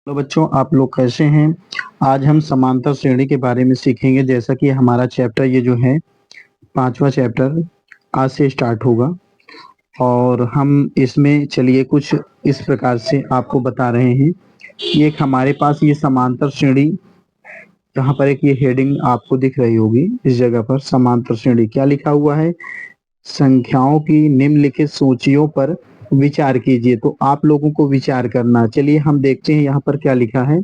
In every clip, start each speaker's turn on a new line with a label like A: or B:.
A: Hello बच्चों, आप लोग कैसे हैं। आज हम समांतर श्रेणी के बारे में सीखेंगे। जैसा कि हमारा चैप्टर ये जो है पांचवा चैप्टर आज से स्टार्ट होगा और हम इसमें चलिए कुछ इस प्रकार से आपको बता रहे हैं। ये एक हमारे पास ये समांतर श्रेणी, जहाँ पर एक ये हेडिंग आपको दिख रही होगी, इस जगह पर समांतर श्रेणी क्या लिखा हुआ है, संख्याओं की निम्नलिखित सूचियों पर विचार कीजिए। तो आप लोगों को विचार करना। चलिए हम देखते हैं यहाँ पर क्या लिखा है।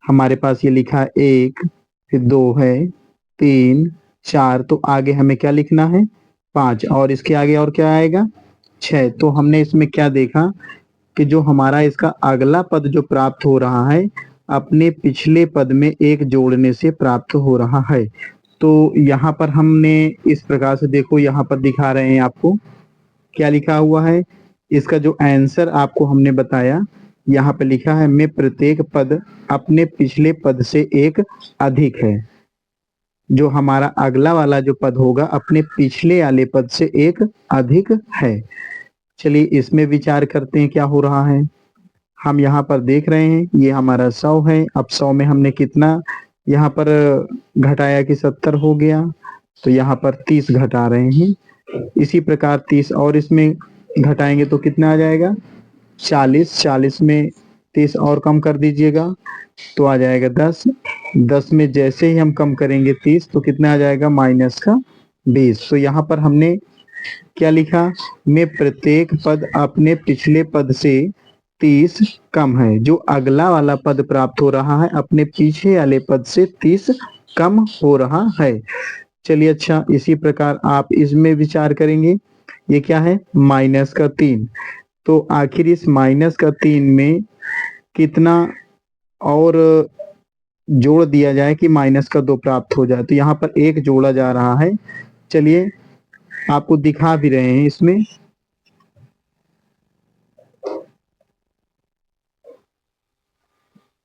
A: हमारे पास ये लिखा है 1, फिर 2 है, 3, 4, तो आगे हमें क्या लिखना है 5, और इसके आगे और क्या आएगा 6। तो हमने इसमें क्या देखा कि जो हमारा इसका अगला पद जो प्राप्त हो रहा है अपने पिछले पद में एक जोड़ने से प्राप्त हो रहा है। तो यहाँ पर हमने इस प्रकार से देखो, यहाँ पर दिखा रहे हैं आपको क्या लिखा हुआ है। इसका जो आंसर आपको हमने बताया, यहाँ पे लिखा है में प्रत्येक पद अपने पिछले पद से एक अधिक है। जो हमारा अगला वाला जो पद होगा अपने पिछले वाले पद से एक अधिक है। चलिए इसमें विचार करते हैं क्या हो रहा है। हम यहाँ पर देख रहे हैं ये हमारा 100 है। अब 100 में हमने कितना यहाँ पर घटाया कि 70 हो गया, तो यहाँ पर 30 घटा रहे हैं। इसी प्रकार 30 और इसमें घटाएंगे तो कितना आ जाएगा 40। 40 में 30 और कम कर दीजिएगा तो आ जाएगा 10। 10 में जैसे ही हम कम करेंगे 30 तो कितना आ जाएगा माइनस का 20। तो यहाँ पर हमने क्या लिखा, में प्रत्येक पद अपने पिछले पद से 30 कम है। जो अगला वाला पद प्राप्त हो रहा है अपने पीछे वाले पद से 30 कम हो रहा है। चलिए अच्छा, इसी प्रकार आप इसमें विचार करेंगे। ये क्या है माइनस का 3। तो आखिर इस माइनस का 3 में कितना और जोड़ दिया जाए कि माइनस का 2 प्राप्त हो जाए। तो यहाँ पर एक जोड़ा जा रहा है। चलिए आपको दिखा भी रहे हैं इसमें।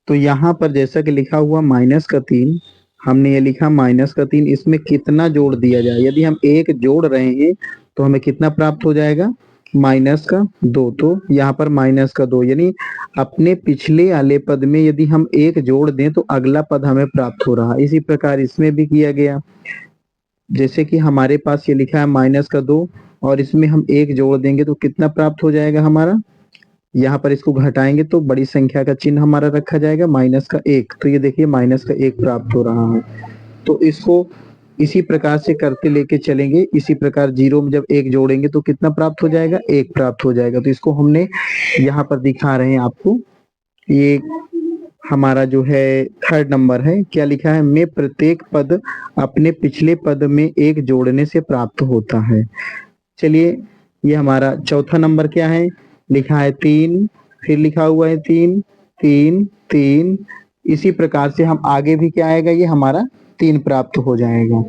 A: तो यहाँ पर जैसा कि लिखा हुआ माइनस का 3, हमने ये लिखा माइनस का 3, इसमें कितना जोड़ दिया जाए। यदि हम एक जोड़ रहे हैं तो हमें कितना प्राप्त हो जाएगा माइनस का 2। तो यहाँ पर माइनस का 2, यानी अपने पिछले वाले पद में यदि हम एक जोड़ दें तो अगला पद हमें प्राप्त हो रहा है। इसी प्रकार इसमें भी किया गया। जैसे कि हमारे पास ये लिखा है माइनस का 2 और इसमें हम एक जोड़ देंगे तो कितना प्राप्त हो जाएगा हमारा, यहाँ पर इसको घटाएंगे तो बड़ी संख्या का चिन्ह हमारा रखा जाएगा माइनस का 1। तो ये देखिए माइनस का 1 प्राप्त हो रहा है। तो इसको इसी प्रकार से करते लेके चलेंगे। इसी प्रकार 0 में जब 1 जोड़ेंगे तो कितना प्राप्त हो जाएगा 1 प्राप्त हो जाएगा। तो इसको हमने यहाँ पर दिखा रहे हैं आपको। ये हमारा जो है थर्ड नंबर है। क्या लिखा है, में प्रत्येक पद अपने पिछले पद में एक जोड़ने से प्राप्त होता है। चलिए ये हमारा चौथा नंबर क्या है, लिखा है 3, फिर लिखा हुआ है 3, 3, 3। इसी प्रकार से हम आगे भी क्या आएगा, ये हमारा 3 प्राप्त हो जाएगा।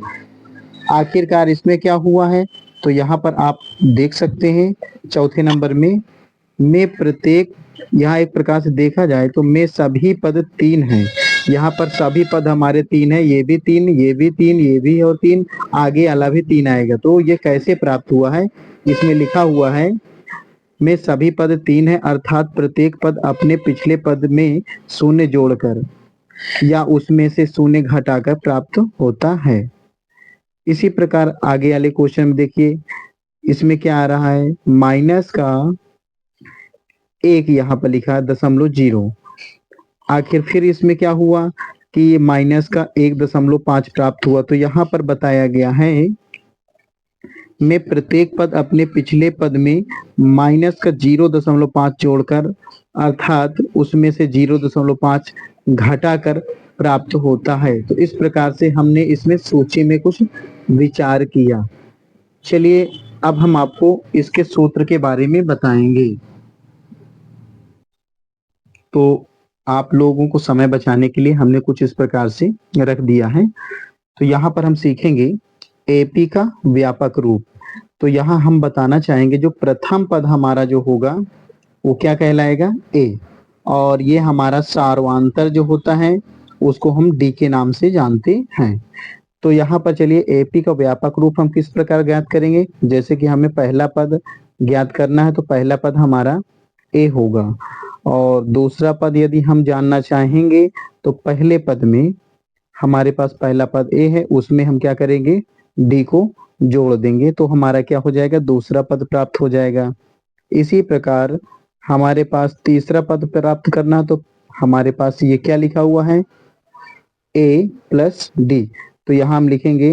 A: आखिरकार इसमें क्या हुआ है, तो यहाँ पर आप देख सकते हैं चौथे नंबर में प्रत्येक, यहाँ एक प्रकार से देखा जाए तो में सभी पद 3 हैं। यहाँ पर सभी पद हमारे 3 है, ये भी 3, ये भी 3, ये भी और 3, आगे वाला भी 3 आएगा। तो ये कैसे प्राप्त हुआ है, इसमें लिखा हुआ है में सभी पद 3 है, अर्थात प्रत्येक पद अपने पिछले पद में शून्य जोड़कर या उसमें से शून्य घटाकर प्राप्त होता है। इसी प्रकार आगे वाले क्वेश्चन में देखिए, इसमें क्या आ रहा है माइनस का 1, यहाँ पर लिखा है 0.0। आखिर फिर इसमें क्या हुआ कि ये माइनस का 1.5 प्राप्त हुआ। तो यहाँ पर बताया गया है में प्रत्येक पद अपने पिछले पद में माइनस का 0.5 जोड़कर अर्थात उसमें से 0.5 घटाकर प्राप्त होता है। तो इस प्रकार से हमने इसमें सूची में कुछ विचार किया। चलिए अब हम आपको इसके सूत्र के बारे में बताएंगे। तो आप लोगों को समय बचाने के लिए हमने कुछ इस प्रकार से रख दिया है। तो यहाँ पर हम सीखेंगे एपी का व्यापक रूप। तो यहाँ हम बताना चाहेंगे जो प्रथम पद हमारा जो होगा वो क्या कहलाएगा ए, और ये हमारा सार्वांतर जो होता है उसको हम डी के नाम से जानते हैं। तो यहाँ पर चलिए एपी का व्यापक रूप हम किस प्रकार ज्ञात करेंगे, जैसे कि हमें पहला पद ज्ञात करना है तो पहला पद हमारा ए होगा और दूसरा पद यदि हम जानना चाहेंगे तो पहले पद में हमारे पास पहला पद ए है, उसमें हम क्या करेंगे, डी को जोड़ देंगे तो हमारा क्या हो जाएगा, दूसरा पद प्राप्त हो जाएगा। इसी प्रकार हमारे पास तीसरा पद प्राप्त करना, तो हमारे पास ये क्या लिखा हुआ है, ए प्लस डी। तो यहाँ हम लिखेंगे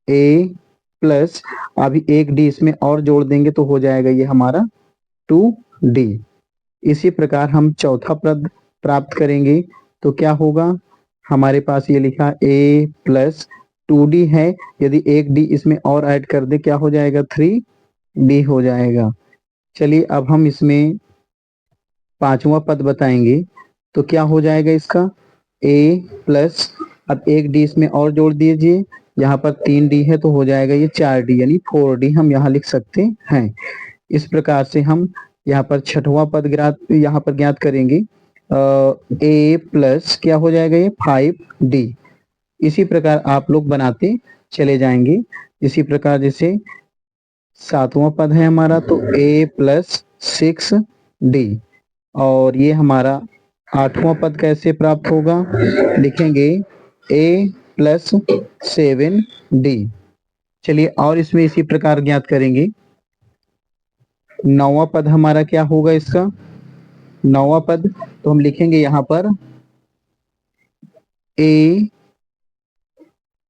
A: ए प्लस, अभी एक डी इसमें और जोड़ देंगे तो हो जाएगा ये हमारा 2d। इसी प्रकार हम चौथा पद प्राप्त करेंगे तो क्या होगा, हमारे पास ये लिखा a प्लस 2d है, यदि एक d इसमें और ऐड कर दे क्या हो जाएगा, 3d हो जाएगा। चलिए अब हम इसमें पांचवा पद बताएंगे तो क्या हो जाएगा इसका, a प्लस, अब एक d इसमें और जोड़ दीजिए, यहाँ पर 3d है तो हो जाएगा ये 4d यानी 4d हम यहाँ लिख सकते हैं। इस प्रकार से हम यहाँ पर छठवां पद यहाँ पर ज्ञात करेंगे, a प्लस क्या हो जाएगा ये 5d। इसी प्रकार आप लोग बनाते चले जाएंगे। इसी प्रकार जैसे सातवां पद है हमारा तो a प्लस 6d, और ये हमारा आठवां पद कैसे प्राप्त होगा, लिखेंगे a प्लस 7d। चलिए और इसमें इसी प्रकार ज्ञात करेंगे। नौवां पद हमारा क्या होगा, इसका नौवां पद तो हम लिखेंगे यहाँ पर a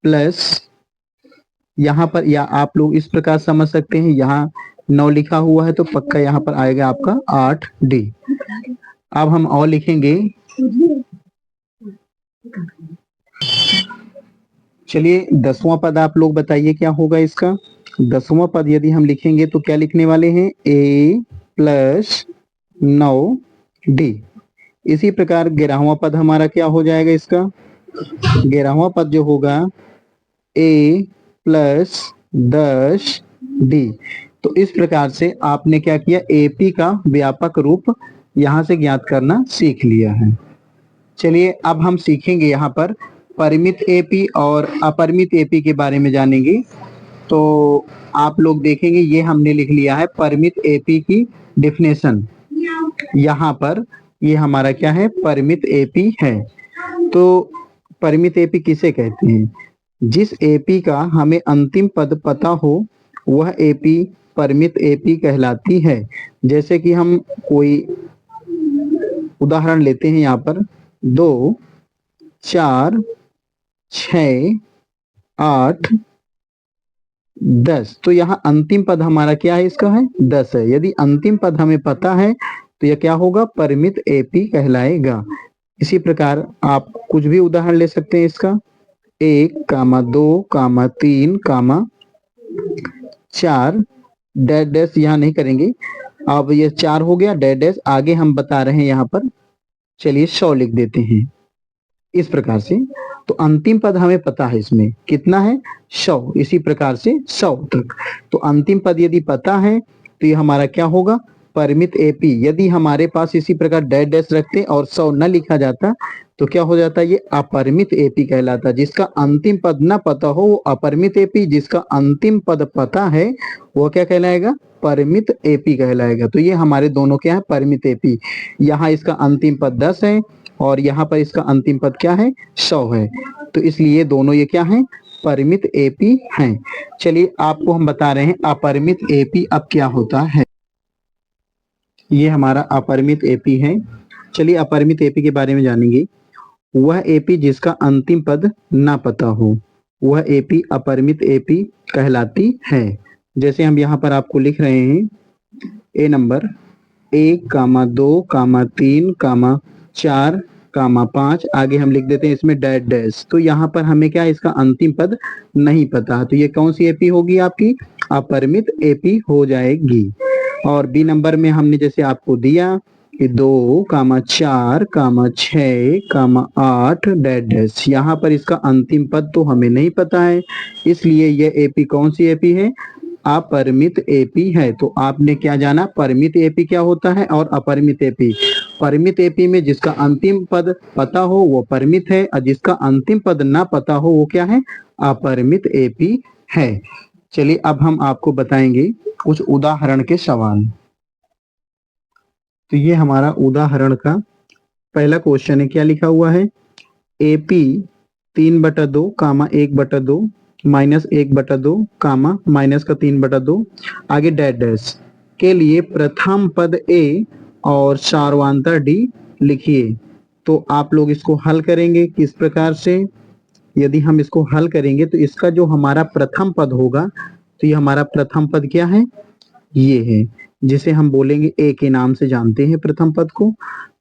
A: प्लस, यहाँ पर या आप लोग इस प्रकार समझ सकते हैं, यहाँ 9 लिखा हुआ है तो पक्का यहाँ पर आएगा आपका 8d। अब हम और लिखेंगे, चलिए 10वां पद आप लोग बताइए क्या होगा इसका। 10वां पद यदि हम लिखेंगे तो क्या लिखने वाले हैं, a प्लस 9d। इसी प्रकार 11वां पद हमारा क्या हो जाएगा इसका, 11वां पद जो होगा a प्लस 10d। तो इस प्रकार से आपने क्या किया, एपी का व्यापक रूप यहाँ से ज्ञात करना सीख लिया है। चलिए अब हम सीखेंगे यहाँ पर परिमित एपी और अपरिमित एपी के बारे में जानेंगे। तो आप लोग देखेंगे ये हमने लिख लिया है परिमित एपी की डेफिनेशन, यहाँ पर ये हमारा क्या है, परिमित एपी है। तो परिमित एपी किसे कहते हैं, जिस एपी का हमें अंतिम पद पता हो वह एपी परिमित एपी कहलाती है। जैसे कि हम कोई उदाहरण लेते हैं, यहाँ पर 2 4 6 8 10, तो यहाँ अंतिम पद हमारा क्या है, इसका है 10 है। यदि अंतिम पद हमें पता है तो यह क्या होगा, परिमित एपी कहलाएगा। इसी प्रकार आप कुछ भी उदाहरण ले सकते हैं इसका, 1, 2, 3, 4 डैश डैश यहाँ नहीं करेंगे। अब ये 4 हो गया डैश डैश, आगे हम बता रहे हैं यहाँ पर, चलिए 100 लिख देते हैं इस प्रकार से। तो अंतिम पद हमें पता है इसमें कितना है, 100। इसी प्रकार से 100 तक। तो अंतिम पद यदि पता है तो ये हमारा क्या होगा, परिमित एपी। यदि हमारे पास इसी प्रकार डैश डैश रखते और 100 न लिखा जाता तो क्या हो जाता, ये अपरिमित एपी कहलाता। जिसका अंतिम पद न पता हो वो अपरिमित एपी, जिसका अंतिम पद पता है वो क्या कहलाएगा, परिमित एपी कहलाएगा। तो ये हमारे दोनों क्या है, परिमित एपी। यहाँ इसका अंतिम पद 10 है और यहाँ पर इसका अंतिम पद क्या है, 100 है। तो इसलिए दोनों ये क्या है, परिमित एपी हैं। चलिए आपको हम बता रहे हैं अपरिमित एपी अब क्या होता है। ये हमारा अपरिमित एपी है। चलिए अपरिमित एपी के बारे में जानेंगे। वह एपी जिसका अंतिम पद ना पता हो वह एपी अपरिमित एपी कहलाती है। जैसे हम यहाँ पर आपको लिख रहे हैं, ए नंबर 1, 2, 3, 4, 5, आगे हम लिख देते हैं इसमें डैश डैश। तो यहाँ पर हमें क्या है, इसका अंतिम पद नहीं पता, तो ये कौन सी एपी होगी, आपकी अपरिमित एपी हो जाएगी। और बी नंबर में हमने जैसे आपको दिया कि 2, 4, 6, 8 डैश डैश, यहाँ पर इसका अंतिम पद तो हमें नहीं पता है, इसलिए यह एपी कौन सी एपी है, अपरिमित एपी है। तो आपने क्या जाना, परिमित एपी क्या होता है और अपरिमित एपी। परिमित एपी में जिसका अंतिम पद पता हो वो परिमित है, और जिसका अंतिम पद ना पता हो वो क्या है, अपरिमित एपी है। चलिए अब हम आपको बताएंगे कुछ उदाहरण के सवाल। तो ये हमारा उदाहरण का पहला क्वेश्चन है। क्या लिखा हुआ है? एपी 3/2 कामा 1/2 माइनस 1/2 कामा माइनस का 3/2 आगे डैश डैश के लिए प्रथम पद ए और सार्वधातुक डी लिखिए। तो आप लोग इसको हल करेंगे किस प्रकार से? यदि हम इसको हल करेंगे तो इसका जो हमारा प्रथम पद होगा, तो ये हमारा प्रथम पद क्या है? ये है, जिसे हम बोलेंगे ए के नाम से जानते हैं प्रथम पद को।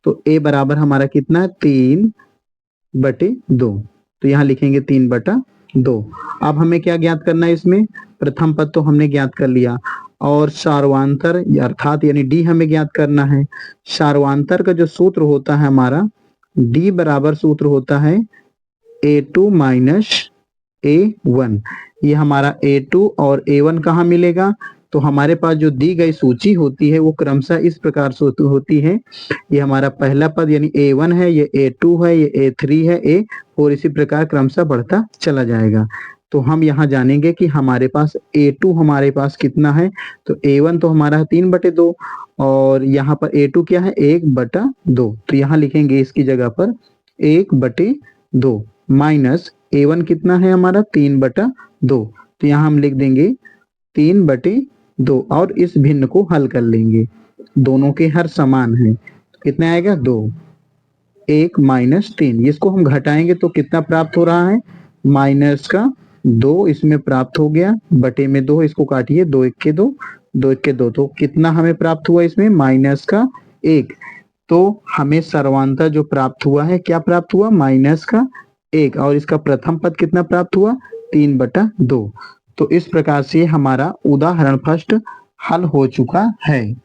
A: तो ए बराबर हमारा कितना है? 3/2। तो यहाँ लिखेंगे 3/2। अब हमें क्या ज्ञात करना है इसमें? प्रथम पद तो हमने ज्ञात कर लिया, और सार्वधातुक अर्थात यानी डी हमें ज्ञात करना है। सार्वधातुक का जो सूत्र होता है हमारा, डी बराबर सूत्र होता है A2 माइनस A1। ये हमारा A2 और A1 कहाँ मिलेगा? तो हमारे पास जो दी गई सूची होती है वो क्रमशः इस प्रकार से होती है। ये हमारा पहला पद यानी A1 है, ये A2 है, ये A3 है, A और इसी प्रकार क्रमशः बढ़ता चला जाएगा। तो हम यहाँ जानेंगे कि हमारे पास A2 हमारे पास कितना है। तो A1 तो हमारा है 3/2 और यहाँ पर A2 क्या है? 1/2। तो यहाँ लिखेंगे इसकी जगह पर 1/2 माइनस A1 कितना है हमारा? 3/2। तो यहाँ हम लिख देंगे 3/2 और इस भिन्न को हल कर लेंगे। दोनों के हर समान है, कितना आएगा? 2। 1 माइनस 3, इसको हम घटाएंगे तो कितना प्राप्त हो रहा है? माइनस का 2 इसमें प्राप्त हो गया, बटे में 2, इसको काटिए, 2 1 के 2, 2 1 के 2। तो कितना हमें प्राप्त हुआ इसमें? माइनस का 1। तो हमें सर्वांतर जो प्राप्त हुआ है, क्या प्राप्त हुआ? माइनस का 1। और इसका प्रथम पद कितना प्राप्त हुआ? 3/2। तो इस प्रकार से हमारा उदाहरण फर्स्ट हल हो चुका है।